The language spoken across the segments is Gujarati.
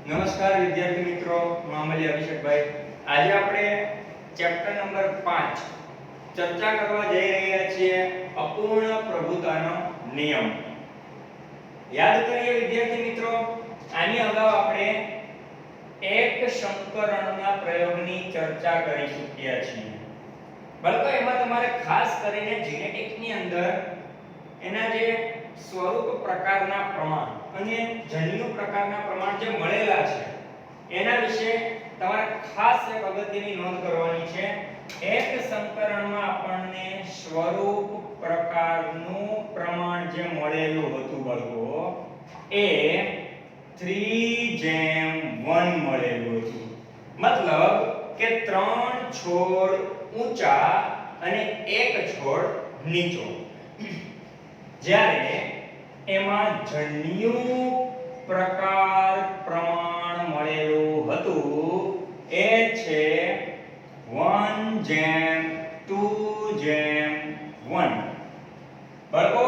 નમસ્કાર વિદ્યાર્થી મિત્રો, હું આમલી અભિષેકભાઈ. આજે આપણે ચેપ્ટર નંબર 5 ચર્ચા કરવા જઈ રહ્યા છીએ અપૂર્ણ પ્રભુતાનો નિયમ. યાદ કરીએ વિદ્યાર્થી મિત્રો, આની અગાઉ આપણે એક સંકરણના પ્રયોગની ચર્ચા કરી ચૂક્યા છીએ. બાળકો, એમાં તમારે ખાસ કરીને જીનેટિક્સની અંદર એના જે સ્વરૂપ પ્રકારના પ્રમાણ અને જન્યુ પ્રકારના પ્રમાણ જે મળેલા છે એના વિશે તમારે ખાસ એક અગત્યની નોંધ કરવાની છે. એક સંકરણમાં આપણને સ્વરૂપ પ્રકારનું પ્રમાણ જે મળેલું હતું બાળકો, એ 3:1 મળેલું હતું. મતલબ કે 3 છોડ ઊંચા અને 1 છોડ નીચો. જ્યારે એમાં જન્યુ પ્રકાર પ્રમાણ મળેલું હતું એ છે 1:2:1. બાળકો,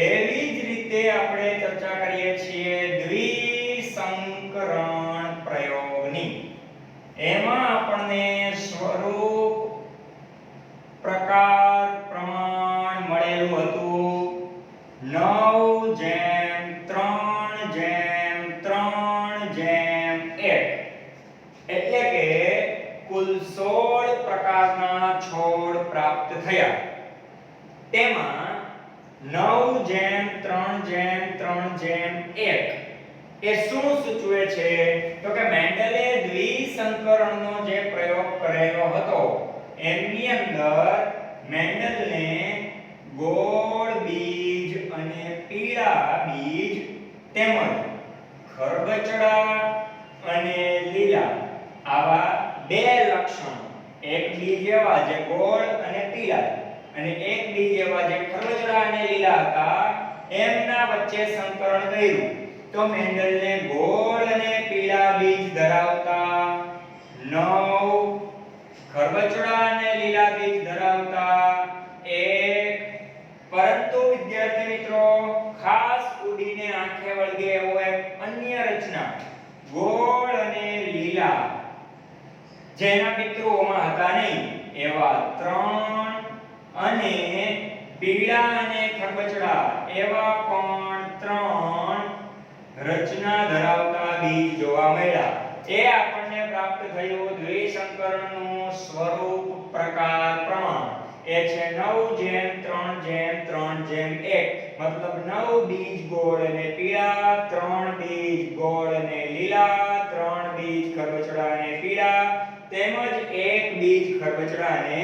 એવી જ રીતે આપણે ચર્ચા કરીએ છીએ દ્વિસંકરણ પ્રયોગની. એમાં આપણને સ્વરૂપ પ્રકાર પ્રમાણ મળેલું હતું 9:3:3:1. એટલે કે કુલ 16 પ્રકારના છોડ પ્રાપ્ત થયા. તેમાં 9:3:3:1 એ શું સૂચવે છે? તો કે મેન્ડલે દ્વિસંકરણનો જે પ્રયોગ કરેલો હતો એની અંદર મેન્ડલને ગોળ બીજ અને પીળા બીજ તેમજ ખરબચડા અને લીલા આવા બે લક્ષણો, એક બીજ એવા જે ગોળ અને પીળા અને એક બીજ એવા જે ખરબચડા અને લીલા હતા, એમના વચ્ચે સંકરણ કર્યું. તો મેન્ડલને ગોળ અને પીળા બીજ ધરાવતા 9, ખરબચડા અને લીલા બીજ ધરાવતા 1. પરંતુ વિદ્યાર્થી મિત્રો, ખાસ ઉડીને આંખે વળગે એવો એક અન્ય રચના, ગોળ અને લીલા જેના પિતૃઓમાં હતા નહીં એવા 3 અને પીળા અને ખરબચડા એવા પણ 3 રચના ધરાવતા બીજ જોવા મળ્યા. એ આપણને પ્રાપ્ત થયું દ્વિસંકરણનું સ્વરૂપ પ્રકાર પ્રમાણ. એ છે 9:3:3:1. મતલબ 9 બીજ ગોળ અને પીળા, 3 બીજ ગોળ અને લીલા, 3 બીજ ખરબચડા અને પીળા તેમજ 1 બીજ ખરબચડા અને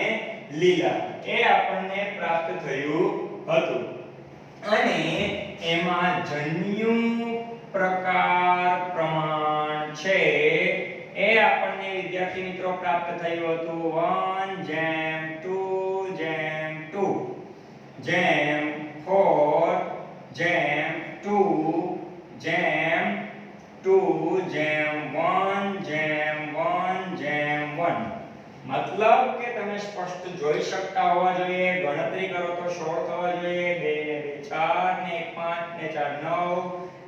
લીલા. એ આપણને પ્રાપ્ત થયું હતું. અને એમાં જન્યુ પ્રકાર પ્રમાણ છે એ આપણને વિદ્યાર્થી મિત્રો પ્રાપ્ત થયું હતું 1:2:2, 4:2:1:1:1. મતલબ કે તમે સ્પષ્ટ જોઈ શકતા હોવા જોઈએ. ગણતરી કરો તો 16 થવા જોઈએ. 2 ને 2 4 ને 1 5 ને 4 9,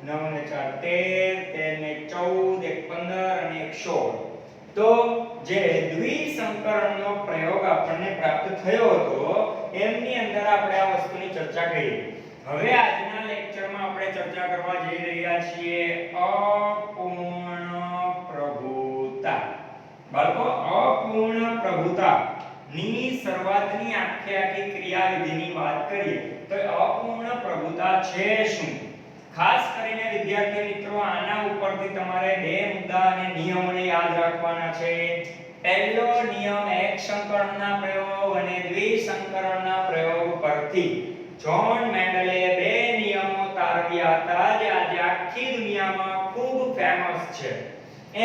9 ને 4 13, 13 ને 14, 1 15 અને 1 16. તો જે દ્વિસંકરણનો પ્રયોગ આપણને પ્રાપ્ત થયો હતો એમની અંદર આપણે આ વસ્તુની ચર્ચા કરી. હવે આજના લેક્ચરમાં આપણે ચર્ચા કરવા જઈ રહ્યા છીએ અપૂર્ણ પ્રભુતા. બાળકો, અપૂર્ણ પ્રભુતા ની શરૂઆતની આખી ક્રિયાવિધિની વાત કરીએ તો અપૂર્ણ પ્રભુતા છે શું? ખાસ કરીને વિદ્યાર્થી મિત્રો, આના ઉપરથી તમારે બે મુદ્દા અને નિયમોને યાદ રાખવાના છે. પહેલો નિયમ એક સંકરણના પ્રયોગ અને દ્વિસંકરણના પ્રયોગ પરથી જ્હોન મેન્ડલે બે નિયમો તારવ્યા હતા જે આજે આખી દુનિયામાં ખૂબ ફેમસ છે.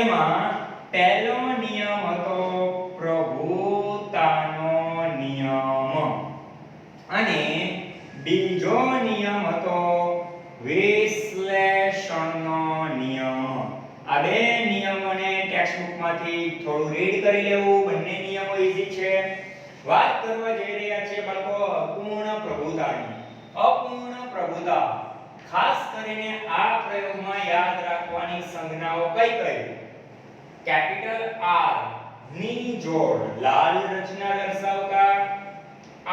એમાં પહેલો નિયમ હતો પ્રભુતાનો નિયમ અને બીજો નિયમ હતો વિશ્લેષણનો નિયમ. આ બે નિયમોને ટેક્સ્ટબુકમાંથી થોડું રીડ કરી લેવું. બંને નિયમો ઈઝી છે. વાત કરવા જઈ રહ્યા છીએ બાળકો અપૂર્ણ પ્રભુતાની. અપૂર્ણ પ્રભુતા ખાસ કરીને આ પ્રયોગમાં યાદ રાખવાની સંજ્ઞાઓ કઈ કઈ? કેપિટલ R ની જોડ લાલ રચના દર્શાવતા,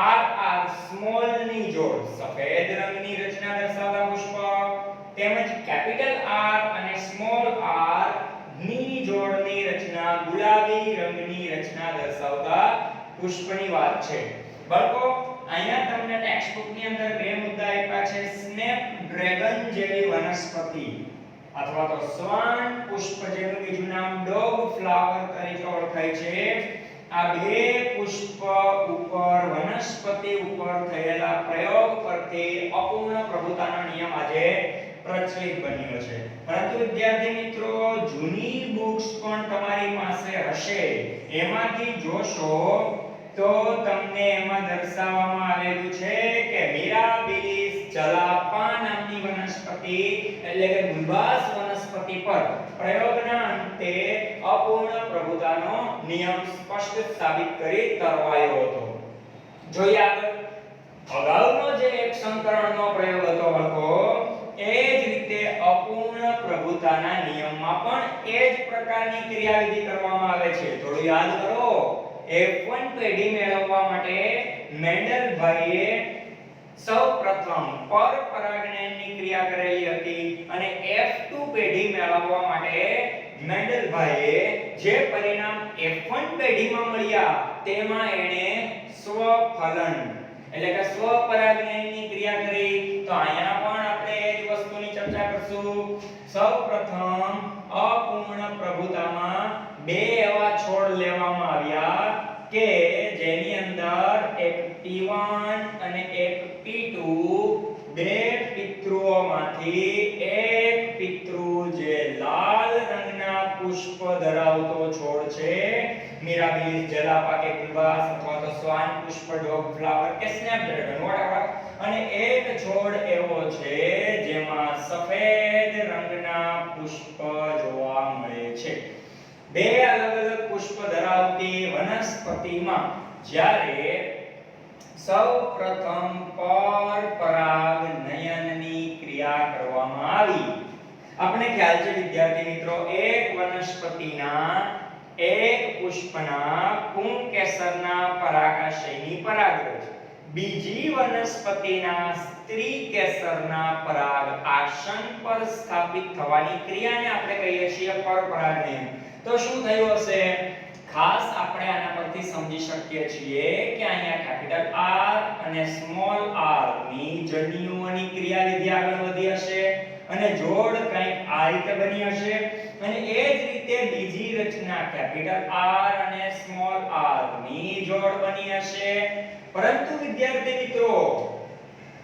RR સ્મોલ ની જોડ સફેદ રંગની રચના દર્શાવતા પુષ્પ, તેમજ કેપિટલ R અને સ્મોલ r ની જોડની રચના ગુલાબી રંગની રચના દર્શાવતા પુષ્પની વાત છે. બાળકો અહીંયા તમને ટેક્સ્ટ બુક ની અંદર બે મુદ્દા આપ્યા છે. સ્નેપ ડ્રેગન જેવી વનસ્પતિ અથવા તો શ્વાન પુષ્પ જેનું બીજું નામ ડોગ ફ્લાવર તરીકે ઓળખાય છે. આ બે પુષ્પ ઉપર વનસ્પતિ ઉપર થયેલા પ્રયોગ પરથી અપૂર્ણ પ્રભુતાનો નિયમ આજે પ્રચલિત બન્યો છે. પરંતુ વિદ્યાર્થી મિત્રો જૂની બુક્સ પણ તમારી પાસે હશે, એમાંથી જોશો તો તમને એમાં દર્શાવવામાં આવેલું છે કે મિરાબિલિસ જલાપા નામની વનસ્પતિ એટલે કે ગુલબાસ વનસ્પતિ પર પ્રયોગના અંતે અપૂર્ણ પ્રભુતાનો નિયમ સ્પષ્ટ સાબિત કરી તરવાયો હતો. જોઈએ આગળ. અગાઉનો જે એક સંકરણનો પ્રયોગ હતો બાળકો, એ જ રીતે અપૂર્ણ પ્રભુતાના નિયમમાં પણ એ જ પ્રકારની ક્રિયાવિધિ કરવામાં આવે છે. થોડું યાદ કરો. F1 પેઢી મેળવવા માટે મેન્ડલભાઈએ સૌપ્રથમ પરપરાગનયનની ક્રિયા કરેલી હતી અને F2 પેઢી મેળવવા માટે મેન્ડલભાઈએ જે પરિણામ F1 પેઢીમાં મળ્યા તેમાં એણે સ્વફલન એટલે કે સ્વપરાગનયનની ક્રિયા કરી. તો અહીંયા પણ આપણે એ જ વસ્તુની ચર્ચા કરશું. સૌપ્રથમ અપૂર્ણ પ્રભુતામાં બે એવા છોડ લેવામાં આવ્યા કે જેની અંદર એક P1 અને એક P2 બે પિતૃઓમાંથી એક પિતૃ જે લાલ રંગના પુષ્પ ધરાવતો છોડ છે, મિરાબિલિસ જલાપા કે ગુલબાસ અથવા તો શ્વાન પુષ્પ ડોગ ફ્લાવર કે સ્નેપડ્રેગન વોટએવર, અને એક છોડ એવો છે જેમાં સફેદ રંગના પુષ્પ જોવા મળે છે. બે અલગ અલગ પુષ્પ ધરાવતી વનસ્પતિમાં જ્યારે સૌપ્રથમ પરપરાગનયનની ક્રિયા કરવામાં આવી, આપણે ખ્યાલ છે વિદ્યાર્થી મિત્રો, એક વનસ્પતિના એક પુષ્પના પુંકેસરના પરાગાશયની પરાગરજ બીજી વનસ્પતિના સ્ત્રી કેસરના પરાગ આસન પર સ્થાપિત થવાની ક્રિયાને આપણે કહીએ છીએ પરપરાગનયન. તો શું થયું હશે? ખાસ આપણે આના પરથી સમજી શકીએ છીએ કે અહીંયા કેપિટલ R અને સ્મોલ r ની જન્યુઓની ક્રિયાવિધિ આગળ વધી હશે અને જોડ કંઈક આ રીતે બની હશે, અને એ જ રીતે બીજી રચના કેપિટલ R અને સ્મોલ r ની જોડ બની હશે. પરંતુ વિદ્યાર્થી મિત્રો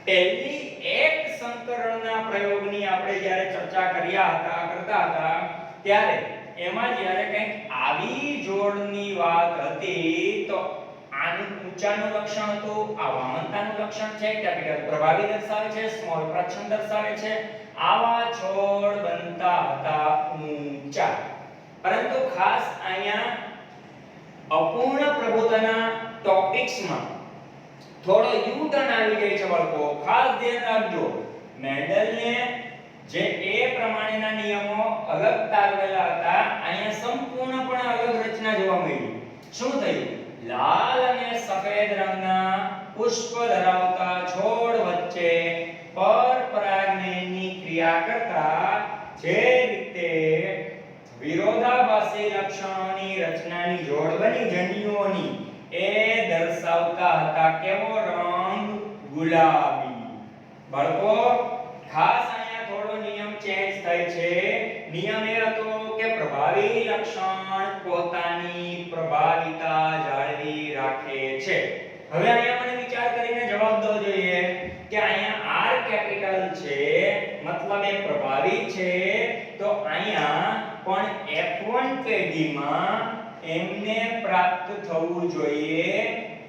પહેલી એક સંકરણના પ્રયોગની આપણે જ્યારે ચર્ચા કરતા હતા ત્યારે એમાં જ્યારે કંઈક આવી જોડની વાત હતી તો આનું ઊંચાનું લક્ષણ હતું, આ વામનતાનું લક્ષણ છે, કેપિટલ પ્રભાવી દર્શાવે છે, સ્મોલ પ્રચ્છન્ન દર્શાવે છે. આવા છોડ બનતા હતા ઊંચા. પરંતુ ખાસ અહીંયા અપૂર્ણ પ્રભુતાના ટોપિક્સમાં થોડો યુ ટર્ન આવી જાય છે બાળકો. ખાસ ધ્યાન રાખજો. મેન્ડલને જે એ પ્રમાણેના નિયમો અલગ તારવેલા હતા, અહીંયા સંપૂર્ણપણે અલગ રચના જોવા મળી. શું થયું? લાલ અને સફેદ રંગના પુષ્પ ધરાવતા છોડ વચ્ચે પરપરાગનયનની ક્રિયા કરતા જે રીતે વિરોધાભાસી લક્ષણોની રચનાની જોડ બની જન્યુઓની, એ દર્શાવતા હતા કેવો રંગ? ગુલાબી. બાળકો ખાસ અહીંયા થોડો નિયમ ચેન્જ થાય છે. નિયમ એ હતો કે પ્રભાવી લક્ષણ પોતાની પ્રભાવિતા જાળવી રાખે છે. હવે અહીંયા મને વિચાર કરીને જવાબ દો જોઈએ કે અહીંયા R કેપિટલ છે, મતલબ એ પ્રભાવી છે, તો અહીંયા પણ F1 પેઢીમાં એમને પ્રાપ્ત થવું જોઈએ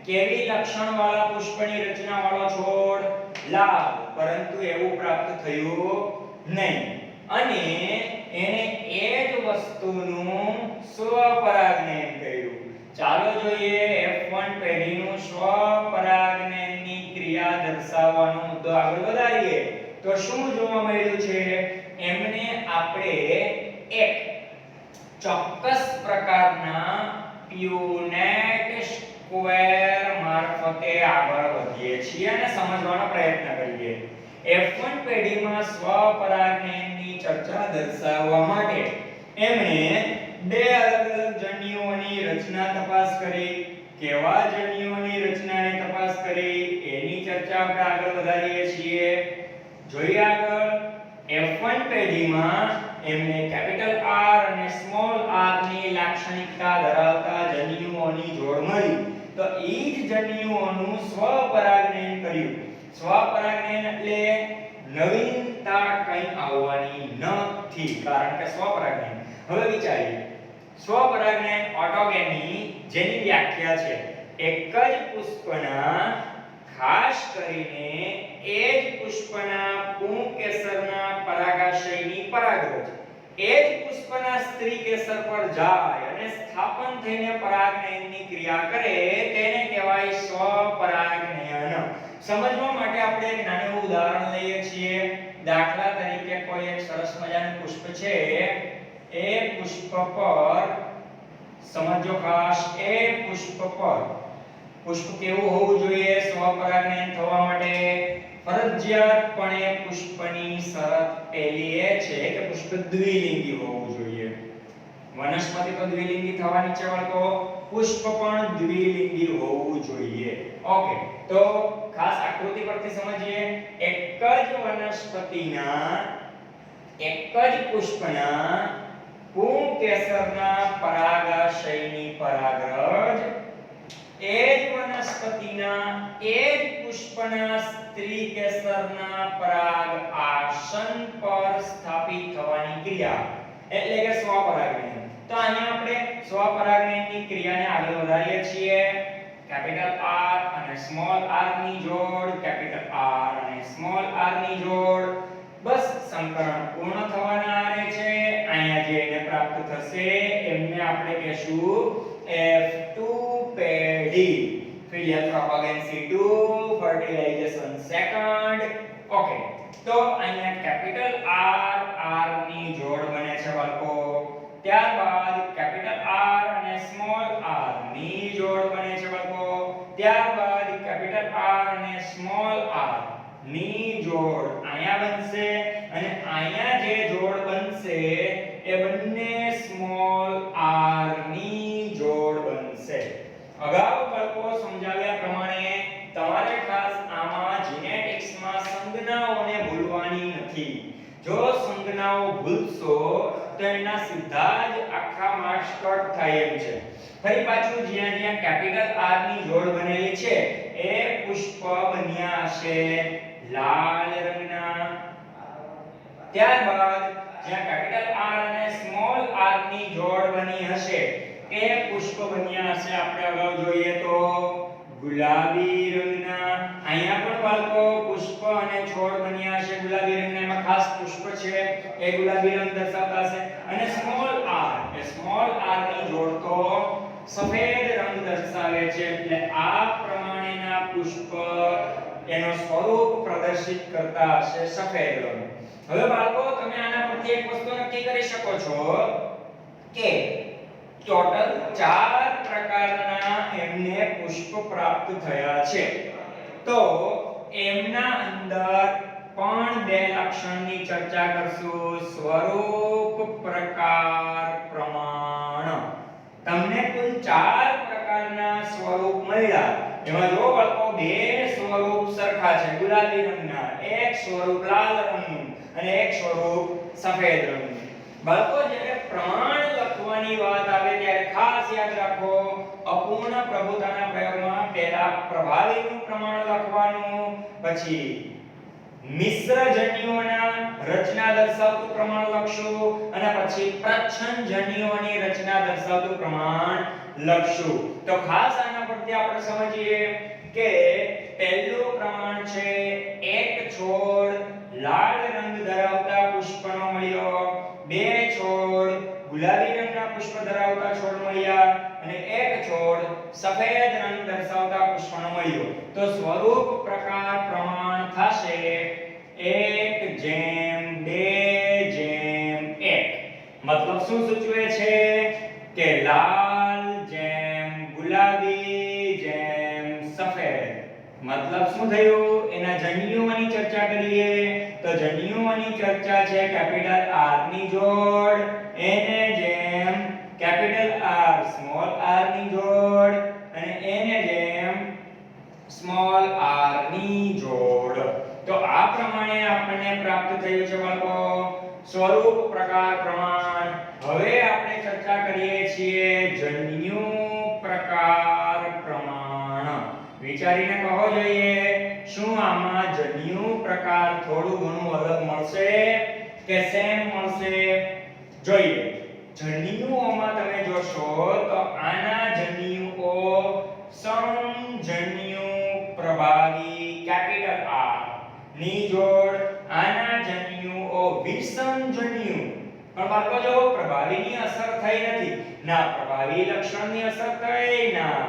કેવી લક્ષણવાળા પુષ્પની રચનાવાળો છોડ? લાલ. પરંતુ એવું પ્રાપ્ત થયું નહીં અને એને એ જ વસ્તુનું સ્વપરાગનયન કર્યું. ચાલો જોઈએ F1 પેઢીનું સ્વપરાગનયનની ક્રિયા દર્શાવવાનો મુદ્દો આગળ વધારીએ. તો શું જોવા મળ્યું છે? એમને આપણે એક ચોક્કસ પ્રકારના પ્યુનેટ સ્ક્વેર મારફતે આગળ વધીએ છીએ અને સમજવાનો પ્રયત્ન કરીએ. F1 પેઢીમાં સ્વપરાગનયનની ચર્ચા દર્શાવવા માટે એમણે બે અલગ અલગ જન્યુઓની રચના તપાસ કરી. કેવા જન્યુઓની રચનાને તપાસ કરી એની ચર્ચા આપણે આગળ વધારીએ છીએ. જોઈએ આગળ. F1 પેઢીમાં એમને કેપિટલ R અને સ્મોલ r ની લાક્ષણિકતા ધરાવતા જન્યુઓની જોડ મળી. તો એ જ જન્યુઓનું સ્વપરાગનયન કર્યું. સ્વપરાગનયન એટલે નવીનતા કંઈ આવવાની નથી, કારણ કે સ્વપરાગનયન. હવે વિચારીએ, સ્વપરાગનયન ઓટોગેમી જેની વ્યાખ્યા છે એક જ પુષ્પના, ખાસ કરીને એ જ પુષ્પના પુંકેસરના પરાગાશયની પરાગરજ એ જ પુષ્પના સ્ત્રી કેસર પર જાય અને સ્થાપન થઈને પરાગનયનની ક્રિયા કરે તેને કહેવાય સ્વપરાગનયન. સમજવા માટે આપણે એક નાનું ઉદાહરણ લઈએ છીએ. દાખલા તરીકે કોઈ એક સરસ મજાનું પુષ્પ છે, એ પુષ્પ પર સમજો ખાસ, એ પુષ્પ પર પુષ્પ કેવું હોવું જોઈએ સ્વપરાગનયન થવા માટે? ફરજિયાતપણે પુષ્પની શરત પહેલી એ છે કે પુષ્પ દ્વિલિંગી હોવું જોઈએ. વનસ્પતિ તો દ્વિલિંગી થવાની છે બાળકો, પુષ્પ પણ દ્વિલિંગી હોવું જોઈએ. ઓકે, તો ખાસ આકૃતિ પરથી સમજીએ. એક જ વનસ્પતિના, એક જ પુષ્પના પુંકેસરના પરાગાશયની પરાગરજ એ જ વનસ્પતિના, એ જ પુષ્પના સ્ત્રી કેસરના પરાગ આસન પર સ્થાપિત થવાની ક્રિયા એટલે કે સ્વપરાગનયન. તો અહીંયા આપણે સ્વપરાગનયનની ક્રિયાને આગળ વધારીએ છીએ. કેપિટલ R અને સ્મોલ r ની જોડ, કેપિટલ R અને સ્મોલ r ની જોડ. બસ સંકરણ પૂર્ણ થવાના આરે છે. અહીંયા જે એને પ્રાપ્ત થશે એમને આપણે કહેશું F2 પેઢી. ફિલિયલ પ્રોપેગન્સી 2, ફર્ટિલાઇઝેશન સેકન્ડ. ઓકે, તો અહીંયા કેપિટલ R ની જોડ બને છે બાળકો. ત્યારબાદ કેપિટલ R અને સ્મોલ r ની જોડ બને છે બાળકો. ત્યારબાદ કેપિટલ R અને સ્મોલ r ની જોડ અહીંયા બનશે અને અહીંયા જે જોડ બનશે એ બંને સ્મોલ r ની જોડ બનશે. અગાઉ બાળકો સમજાવ્યા પ્રમાણે તમારે ખાસ આમાં જીનેટિક્સમાં સંજ્ઞાઓને ભૂલવાની નથી. જો સંજ્ઞાઓ ભૂલશો તો એના સીધા જ આખા માર્ક્સ કટ થાય એમ છે. ફરી પાછું જ્યાં જ્યાં કેપિટલ R ની જોડ બનેલી છે એ પુષ્પ બન્યા હશે લાલ રંગના. ત્યારબાદ જ્યાં કેપિટલ R અને સ્મોલ r ની જોડ બની હશે એ પુષ્પ બન્યા હશે આપણે અગાઉ જોઈએ તો ગુલાબી રંગના. અહીંયા પણ બાળકો પુષ્પ અને છોડ બન્યા હશે ગુલાબી રંગના. એમાં ખાસ પુષ્પ છે એ ગુલાબી રંગ દર્શાવતા હશે. અને સ્મોલ r, એ સ્મોલ r ની જોડ તો સફેદ રંગ દર્શાવે છે. એટલે આ પ્રમાણેના પુષ્પ એનો સ્વરૂપ પ્રદર્શિત કરતા હશે સફેદ રંગ. હવે બાળકો તમે આના પરથી એક વસ્તુ નક્કી કરી શકો છો કે ટોટલ 4 પ્રકારના એમને પુષ્પ પ્રાપ્ત થયા છે. તો એમના અંદર પણ બે લક્ષણની ચર્ચા કરશું: સ્વરૂપ, પ્રકાર, પ્રમાણ. તમને કુલ 4 પ્રકારના સ્વરૂપ મળ્યા. એમાં જો બાળકો બે સ્વરૂપ સરખા છે ગુલાબી રંગના, એક સ્વરૂપ લાલ રંગનું અને એક સ્વરૂપ સફેદ રંગનું. બાળકો જ્યારે પ્રમાણ લખવાની વાત આવે ત્યારે ખાસ યાદ રાખો, અપૂર્ણ પ્રભુતાના પ્રયોગમાં પહેલા પ્રભાવીનું પ્રમાણ લખવાનું, પછી મિશ્ર જન્યુઓના રચના દર્શાવતું પ્રમાણ લખશું અને પછી પ્રચ્છન્ન જન્યુઓની રચના દર્શાવતું પ્રમાણ લખશું. તો ખાસ આના પરથી આપણે સમજીએ કે પહેલું પ્રમાણ છે એક છોડ લાલ રંગ ધરાવતા પુષ્પનો મળ્યો, બે છોડ ગુલાબી રંગના પુષ્પ ધરાવતા છોડ મળ્યા અને એક છોડ સફેદ રંગ દર્શાવતા પુષ્પનો મળ્યો. તો સ્વરૂપ, પ્રકાર, પ્રમાણ થશે એક મતલબ શું સૂચવે છે કે લાલ જેમ ગુલાબી જેમ સફેદ. મતલબ શું થયું? એના જન્યુઓની ચર્ચા કરીએ તો જન્યુઓની ચર્ચા છે કેપિટલ R ની જોડ એને જેમ કેપિટલ R સ્મોલ r ની જોડ અને એને જેમ સ્મોલ r ની જોડ. તો આ પ્રમાણે આપણને પ્રાપ્ત થયું છે બાળકો સ્વરૂપ પ્રકાર પ્રમાણ. હવે આપણે ચર્ચા કરીએ છીએ જન્યુ પ્રકાર પ્રમાણ. વિચારીને કહો જોઈએ શું આમાં જન્યુ પ્રકાર થોડું ઘણું અલગ મળશે કે સેમ મળશે? જોઈએ જન્યુઓમાં તમે જોશો તો આના જન્યુઓ સમજન્યુ પ્રભાવી કેપિટલ R ની જોડ, આના જન્યુઓ વિષમજન્યુ. પણ બાળકો જો પ્રભાવીની અસર થઈ નથી, ના પ્રભાવી લક્ષણની અસર થઈ, ના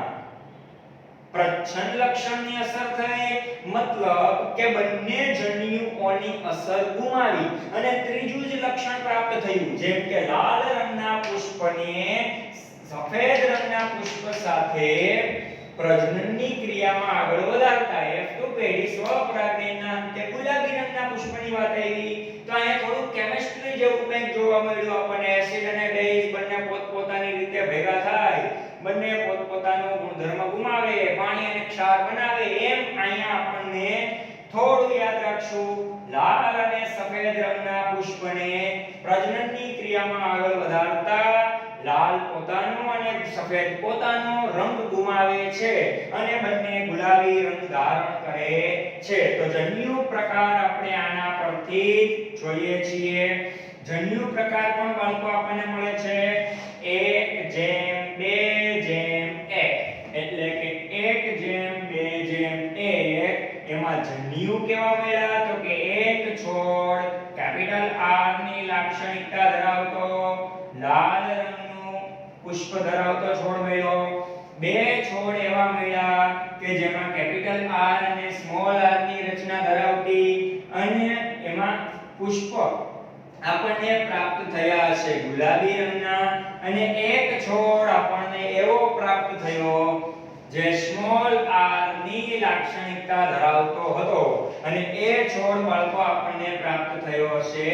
પ્રચ્છન્ન લક્ષણની અસર થઈ. મતલબ કે બંને જન્યુઓની અસર ગુમાવી અને ત્રીજું જ લક્ષણ પ્રાપ્ત થયું. જેમ કે લાલ રંગના પુષ્પને સફેદ રંગના પુષ્પ સાથે પ્રજનનની ક્રિયામાં આગળ વધારતા F2 પેઢી સ્વપરાગના અંતે ગુલાબી રંગના પુષ્પની વાત આવી. તો અહીંયા થોડું કેમિસ્ટ્રી જેવું કંઈક જોવા મળ્યું આપણને. એસિડ અને બેઝ બંને પોતપોતાની રીતે ભેગા થાય, બંને પોતપોતાનો ગુણધર્મ ગુમાવે, પાણી અને ક્ષાર બનાવે. એમ અહીંયા આપણને થોડું યાદ રાખશું. લાલ અને સફેદ રંગના પુષ્પને પ્રજનનની ક્રિયામાં આગળ વધારતા લાલ પોતાનો અને સફેદ પોતાનો રંગ ગુમાવે છે અને બંને ગુલાબી રંગ ધારણ કરે છે. તો જન્યુ પ્રકાર આપણે આના પરથી જોઈએ છીએ. જન્યુ પ્રકાર પણ બાળકો આપણને મળે છે 1 જેમ 2 જેમ 1. એટલે કે 1 જેમ 2 જેમ 1. એમાં જન્યુ કેવા મળ્યા? તો કે એક છોડ કેપિટલ R ની લાક્ષણિકતા ધરાવતો લાલ રંગનું પુષ્પ ધરાવતો છોડ મળ્યો. બે છોડ એવા મળ્યા કે જેમાં કેપિટલ R અને સ્મોલ r ની રચના ધરાવતી અને એમાં પુષ્પ આપણને પ્રાપ્ત થયા છે ગુલાબી રંગના. અને એક છોડ આપણને એવો પ્રાપ્ત થયો જે સ્મોલ r ની લાક્ષણિકતા ધરાવતો હતો અને એ છોડ બાળકો આપણને પ્રાપ્ત થયો છે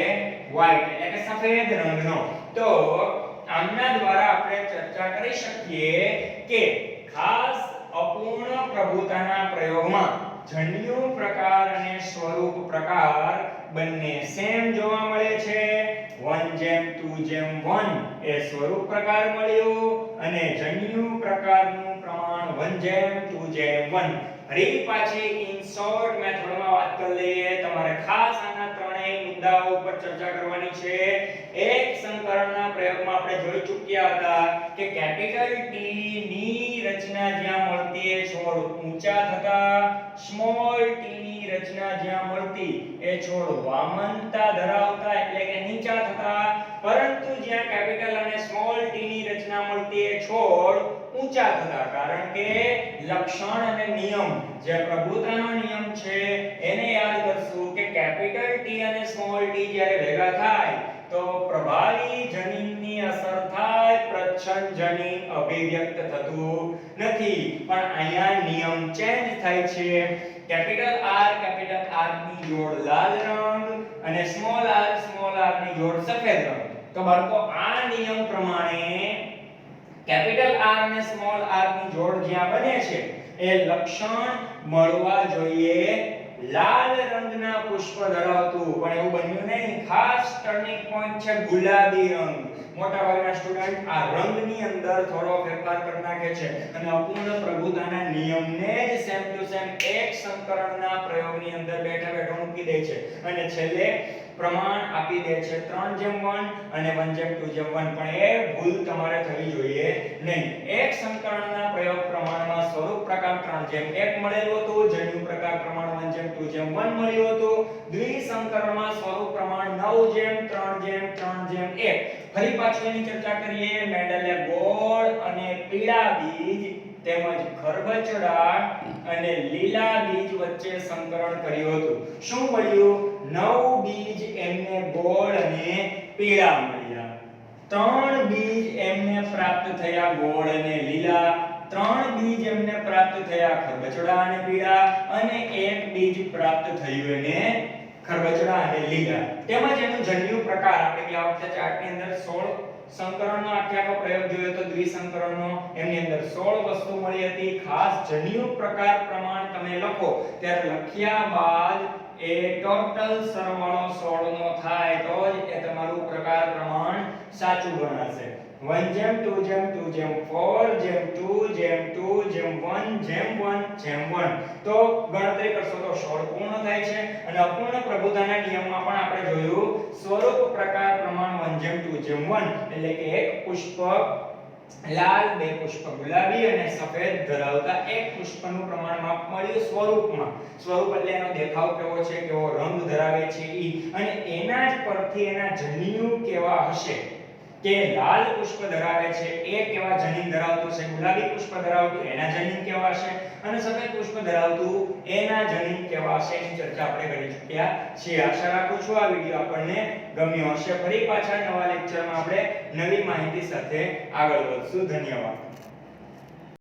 વ્હાઇટ એટલે કે સફેદ રંગનો. તો આમના દ્વારા આપણે ચર્ચા કરી શકીએ કે ખાસ અપૂર્ણ પ્રભુતાના પ્રયોગમાં જન્યુ પ્રકાર અને સ્વરૂપ પ્રકાર બંને સેમ જોવા મળે છે. 1:2:1 એ સ્વરૂપ પ્રકાર મળ્યું અને જન્યુ પ્રકારનું પ્રમાણ 1:2:1. ફરી પાછી ઇન શોર્ટ મેથડમાં વાત કરી લઈએ. તમારે ખાસ આના ત્રણેય મુદ્દાઓ ઉપર ચર્ચા કરવાની છે. એક સંકરણના પ્રયોગમાં આપણે જોઈ ચૂક્યા હતા કે કેપિટલ T ની રચના જ્યાં મળતી એ છોડ ઊંચા થતા, સ્મોલ t ની રચના જ્યાં મળતી એ છોડ વામનતા ધરાવતા એટલે કે નીચા થતા. પરંતુ જ્યાં કેપિટલ અને સ્મોલ t ની રચના મળતી એ છોડ ઊંચા થતા. કારણ કે લક્ષણ અને નિયમ જે પ્રભુતાનો નિયમ છે એને યાદ કરશું કે કેપિટલ T અને સ્મોલ t જ્યારે ભેગા થાય તો પ્રભાવી જનીનની અસર થાય, પ્રચ્છન્ન જનીન અભિવ્યક્ત થતું નથી. પણ અહીંયા નિયમ ચેન્જ થાય છે. કેપિટલ R ની જોડ લાલ રંગ અને સ્મોલ r ની જોડ સફેદ રંગ. તો બાળકો આ નિયમ પ્રમાણે કેપિટલ R અને સ્મોલ r ની જોડ જ્યાં બને છે એ લક્ષણ મળવા જોઈએ લાલ રંગના પુષ્પ ધરાવતું. પણ એવું બન્યું નહીં. ખાસ ટર્નિંગ પોઈન્ટ છે ગુલાબી રંગ. મોટા ભાગના સ્ટુડન્ટ આ રંગની અંદર થોડો ફેરફાર કરી નાખે છે અને અપૂર્ણ પ્રભુતાના નિયમને જ સેમ ટુ સેમ એક સંકરણના પ્રયોગની અંદર બેઠા બેઠા મૂકી દે છે અને છેલ્લે પ્રમાણ આપી દે છે 3:1 અને 1:2:1. પણ એ ભૂલ તમારે થવી જોઈએ નહીં. એક સંકરણના પ્રયોગ પ્રમાણમાં સ્વરૂપ પ્રકાર 3:1 મળેલું હતું, જન્યુ પ્રકાર પ્રમાણ 1:2:1 મળ્યું હતું. દ્વિસંકરણમાં સ્વરૂપ પ્રમાણ 9:3:3:1. ફરી પાછું એની ચર્ચા કરીએ. મેન્ડલે ગોળ અને પીળા બીજ તેમજ ખરબચડા અને લીલા બીજ વચ્ચે સંકરણ કર્યું હતું. શું મળ્યું? 9 બીજ એમને ગોળ અને પીળા મળ્યા. ત્રણ બીજ એમને પ્રાપ્ત થયા ગોળ અને લીલા, ત્રણ બીજ એમને પ્રાપ્ત થયા ખરબચડા અને પીળા, અને એક બીજ પ્રાપ્ત થયું એને ખરબચડા અને લીલા. તેમજ એનું જન્યુ પ્રકાર આપણે ગયા વખતે ચાર્ટની અંદર 16 સંકરણનો આખો પ્રયોગ જોયો તો દ્વિસંકરણનો, એમની અંદર 16 વસ્તુ મળી હતી. ખાસ જન્યુ પ્રકાર પ્રમાણ તમે લખો ત્યારે લખ્યા બાદ એ ટોટલ સરવાળો 16 નો થાય તો જ એ તમારું પ્રકાર પ્રમાણ સાચું ગણાશે. 1 જેમ 2 જેમ 2 જેમ 4 જેમ 2 જેમ 2 જેમ 1 જેમ 1 જેમ 1 તો ગણતરી કરશો તો 16 પૂર્ણ થાય છે. અને અપૂર્ણ પ્રભુતાના નિયમમાં પણ આપણે જોયું સ્વરૂપ પ્રકાર પ્રમાણ 1 જેમ 2 જેમ 1 એટલે કે એક પુષ્પ લાલ, બે પુષ્પ ગુલાબી અને સફેદ ધરાવતા એક પુષ્પનું પ્રમાણ માપ મળ્યું સ્વરૂપમાં. સ્વરૂપ એટલે એનો દેખાવ કેવો છે, કેવો રંગ ધરાવે છે ઈ, અને એના જ પરથી એના જન્યુ કેવા હશે કે લાલ પુષ્પ ધરાવે છે એ કેવા જનીન ધરાવતું છે, ગુલાબી પુષ્પ ધરાવતું એના જનીન કેવા હશે, અને સફેદ પુષ્પ ધરાવતું એના જનીન કેવા હશે એની ચર્ચા આપણે કરી ચૂક્યા છીએ. આશા રાખું છું આ વિડિયો આપણને ગમ્યો હશે. ફરી પાછા નવા લેક્ચરમાં આપણે નવી માહિતી સાથે આગળ વધશું. ધન્યવાદ.